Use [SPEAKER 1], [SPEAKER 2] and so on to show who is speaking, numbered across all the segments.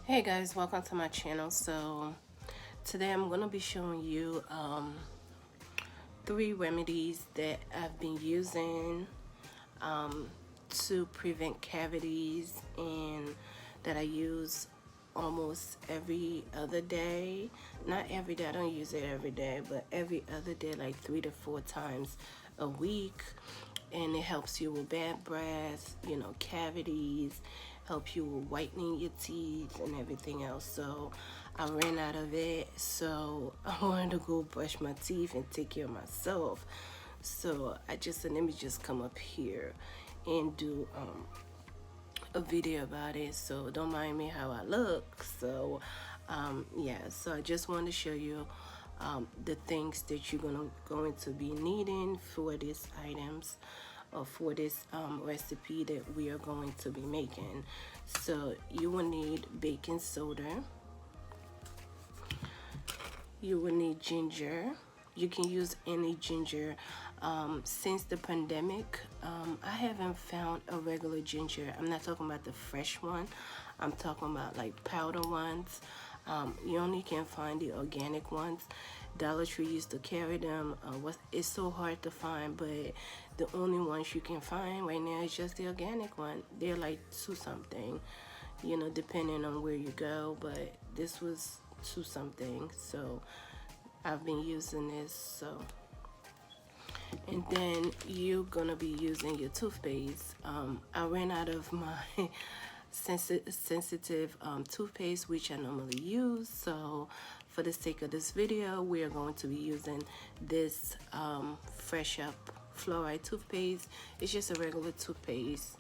[SPEAKER 1] Hey guys, welcome to my channel. So today I'm going to be showing you 3 remedies that I've been using um, to prevent cavities and that I use almost every other day. Not every day, I don't use it every day, but every other day, like 3 to 4 times a week. And it helps you with bad breath, cavities, help you with whitening your teeth and everything else. So I ran out of it, so I wanted to go brush my teeth and take care of myself. So I just said, let me just come up here and do a video about it. So don't mind me how I look. So yeah, so I just want to show you the things that you're going to be needing for these items or for this recipe that we are going to be making. So you will need baking soda, you will need ginger. You can use any ginger. Since the pandemic, I haven't found a regular ginger. I'm not talking about the fresh one, I'm talking about like powder ones. You only can find the organic ones. Dollar Tree used to carry them. It's so hard to find, but the only ones you can find right now is just the organic one. They're like 2 something, depending on where you go, but this was 2 something. So I've been using this. So, and then you're gonna be using your toothpaste. I ran out of my sensitive toothpaste, which I normally use. So for the sake of this video, we are going to be using this Fresh Up fluoride toothpaste. It's just a regular toothpaste,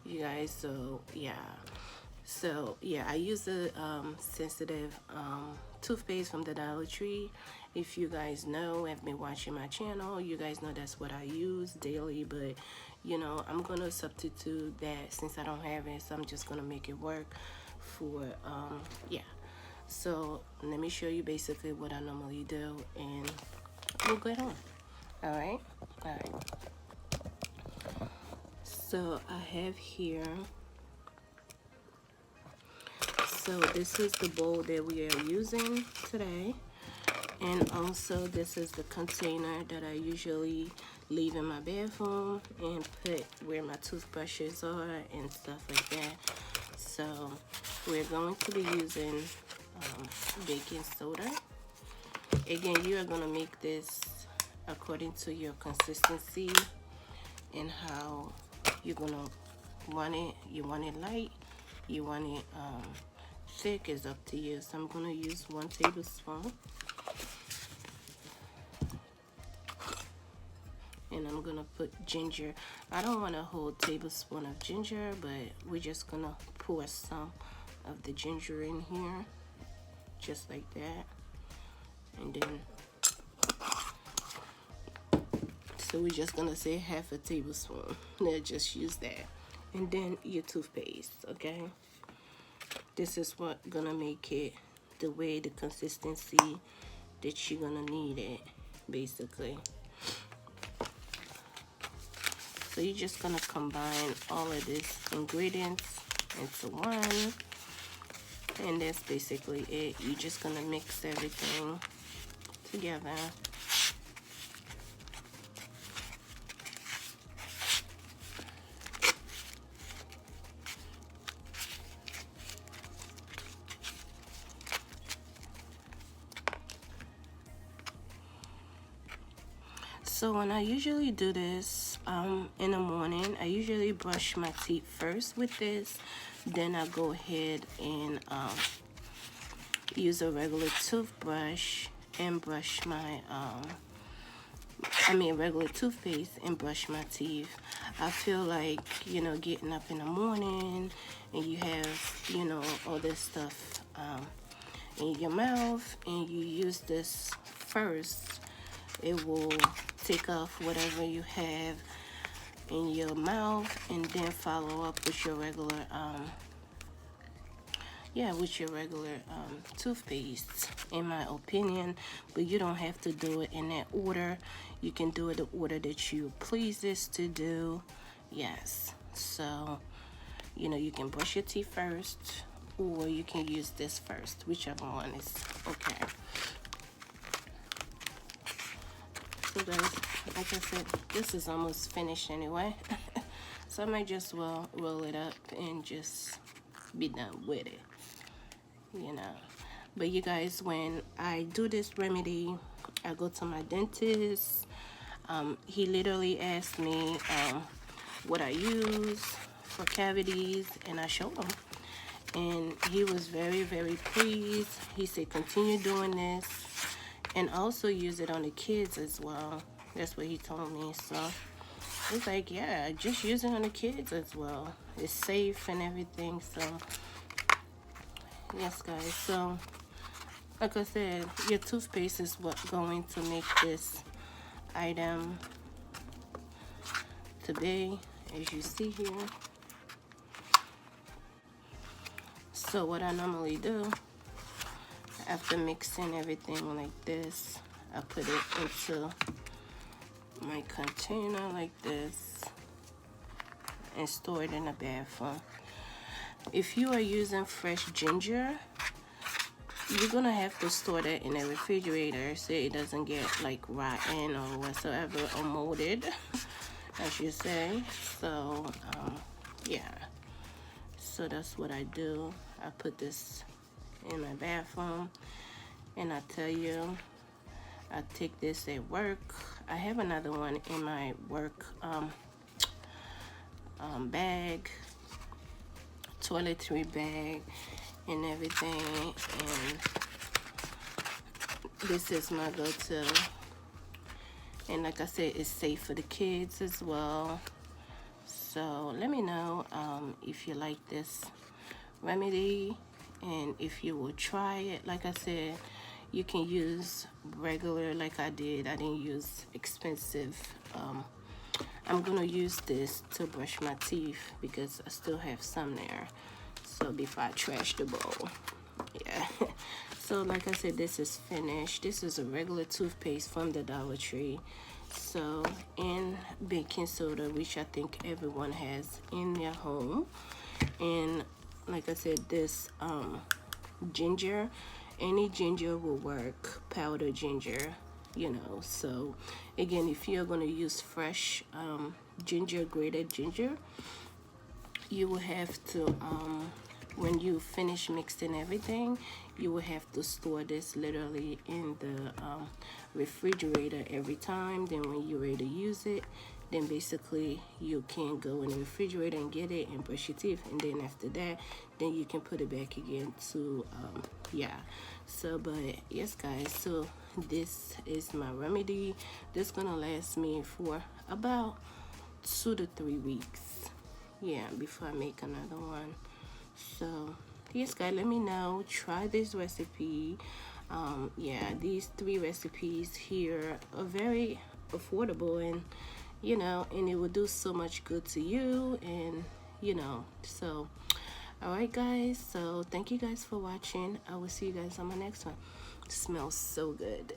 [SPEAKER 1] you guys. So yeah, I use the sensitive toothpaste from the Dollar Tree. If you guys know, have been watching my channel, you guys know that's what I use daily. But I'm gonna substitute that since I don't have it, so I'm just gonna make it work for yeah. So let me show you basically what I normally do, and we'll get on. All right. So I have here. So this is the bowl that we are using today. And also this is the container that I usually leave in my bathroom and put where my toothbrushes are and stuff like that. So we're going to be using baking soda. Again, you are going to make this according to your consistency and how you're going to want it. You want it light, you want it thick, is up to you. So I'm going to use 1 tablespoon. And I'm gonna put ginger. I don't want a whole tablespoon of ginger, but we're just gonna pour some of the ginger in here, just like that. And then, so we're just gonna say half a tablespoon. Let's just use that. And then your toothpaste, okay? This is what gonna make it the way, the consistency that you're gonna need it, basically. So you're just gonna combine all of these ingredients into one, and that's basically it. You're just gonna mix everything together. So when I usually do this in the morning, I usually brush my teeth first with this. Then I go ahead and use a regular toothbrush and brush my, regular toothpaste and brush my teeth. I feel like, getting up in the morning and you have, all this stuff in your mouth and you use this first, it will take off whatever you have in your mouth and then follow up with your regular toothpaste, in my opinion. But you don't have to do it in that order. You can do it the order that you please this to do. Yes. So you can brush your teeth first, or you can use this first, whichever one is okay. So guys, like I said, this is almost finished anyway. So I might just well roll it up and just be done with it, you know. But you guys, when I do this remedy, I go to my dentist. He literally asked me what I use for cavities, and I showed him, and he was very, very pleased. He said continue doing this and also use it on the kids as well. That's what he told me. So it's like, yeah, just use it on the kids as well. It's safe and everything. So yes guys, so like I said, your toothpaste is what's going to make this item to be, as you see here. So what I normally do, after mixing everything like this, I put it into my container like this and store it in the bathroom. If you are using fresh ginger, you're gonna have to store that in a refrigerator so it doesn't get like rotten or whatsoever, or molded, I should say. So yeah, so that's what I do. I put this in my bathroom, and I tell you, I take this at work. I have another one in my work bag, toiletry bag and everything, and this is my go-to. And like I said, it's safe for the kids as well. So let me know if you like this remedy and if you will try it. Like I said, you can use regular like I did. I didn't use expensive. I'm gonna use this to brush my teeth because I still have some there, so before I trash the bowl. Yeah. So like I said, this is finished. This is a regular toothpaste from the Dollar Tree. So, and baking soda, which I think everyone has in their home. And like I said, this ginger, any ginger will work, powdered ginger, you know. So again, if you're going to use fresh ginger, grated ginger, you will have to when you finish mixing everything, you will have to store this literally in the refrigerator every time. Then when you're ready to use it, then basically you can go in the refrigerator and get it and brush your teeth, and then after that, then you can put it back again to yeah. So but yes guys, so this is my remedy. This gonna last me for about 2 to 3 weeks, yeah, before I make another one. So yes guys, let me know, try this recipe. Yeah, these 3 recipes here are very affordable, and you know, and it will do so much good to you, and you know. So alright guys, so thank you guys for watching. I will see you guys on my next one. It smells so good.